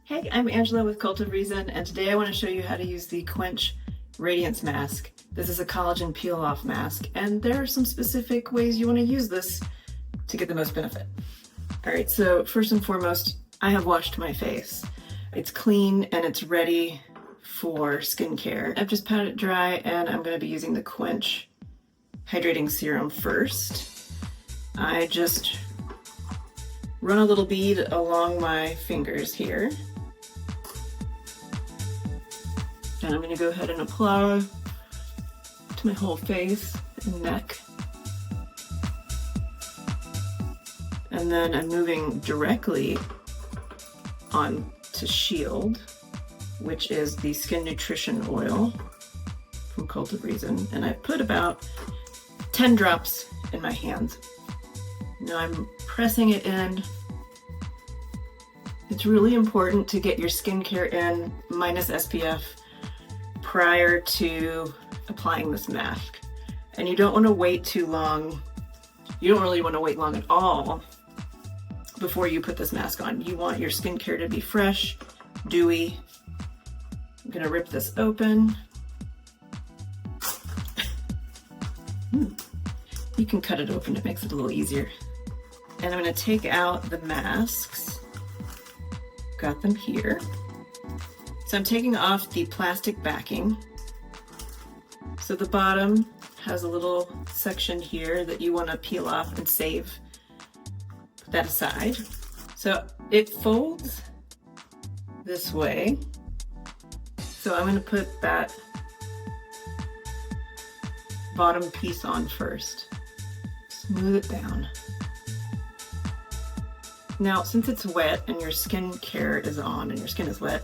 Hey, I'm Angela with Cult of Reason, and today I want to show you how to use the Quench Radiance Mask. This is a collagen peel-off mask, and there are some specific ways you want to use this to get the most benefit. Alright, so first and foremost, I have washed my face. It's clean and it's ready for skincare. I've just patted it dry, and I'm going to be using the Quench Hydrating Serum first. I just run a little bead along my fingers here. And I'm going to go ahead and apply to my whole face and neck. And then I'm moving directly on to Shield, which is the skin nutrition oil from Cult of Reason. And I put about 10 drops in my hands. Now I'm pressing it in. It's really important to get your skincare in minus SPF prior to applying this mask. And you don't want to wait too long. You don't really want to wait long at all before you put this mask on. You want your skincare to be fresh, dewy. I'm gonna rip this open. You can cut it open, it makes it a little easier. And I'm gonna take out the masks. Got them here. So I'm taking off the plastic backing. So the bottom has a little section here that you want to peel off and save. Put that aside. So it folds this way. So I'm going to put that bottom piece on first. Smooth it down. Now, since it's wet and your skincare is on and your skin is wet,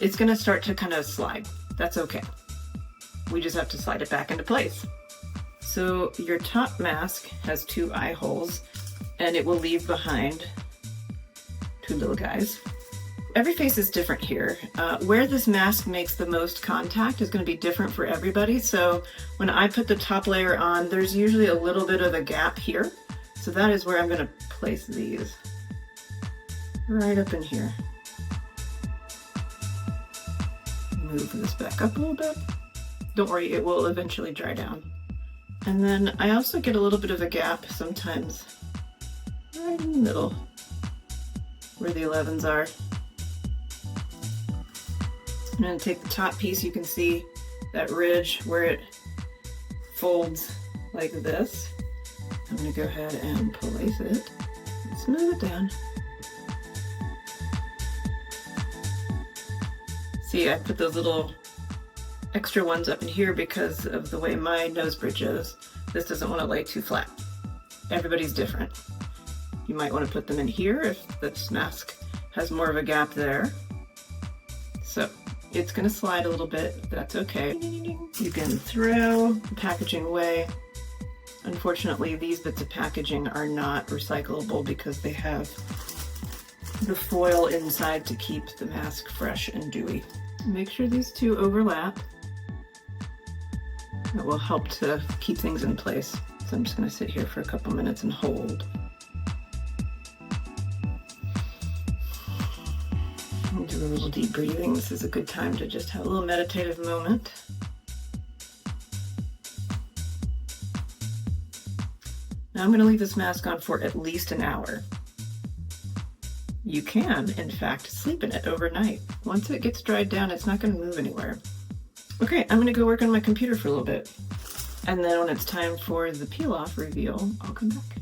it's going to start to kind of slide. That's okay. We just have to slide it back into place. So your top mask has 2 eye holes, and it will leave behind 2 little guys. Every face is different here. Where this mask makes the most contact is going to be different for everybody. So when I put the top layer on, there's usually a little bit of a gap here. So that is where I'm going to place these. Right up in here. Move this back up a little bit. Don't worry, it will eventually dry down. And then I also get a little bit of a gap sometimes right in the middle where the 11s are. I'm going to take the top piece. You can see that ridge where it folds like this. I'm going to go ahead and place it and smooth it down. See, I put those little extra ones up in here because of the way my nose bridge is. This doesn't want to lay too flat. Everybody's different. You might want to put them in here if this mask has more of a gap there. So it's going to slide a little bit. That's okay. You can throw the packaging away. Unfortunately, these bits of packaging are not recyclable because they have the foil inside to keep the mask fresh and dewy. Make sure these 2 overlap. That will help to keep things in place. So I'm just going to sit here for a couple minutes and hold. And do a little deep breathing. This is a good time to just have a little meditative moment. Now I'm going to leave this mask on for at least an hour. You can, in fact, sleep in it overnight. Once it gets dried down, it's not going to move anywhere. Okay, I'm going to go work on my computer for a little bit. And then when it's time for the peel-off reveal, I'll come back.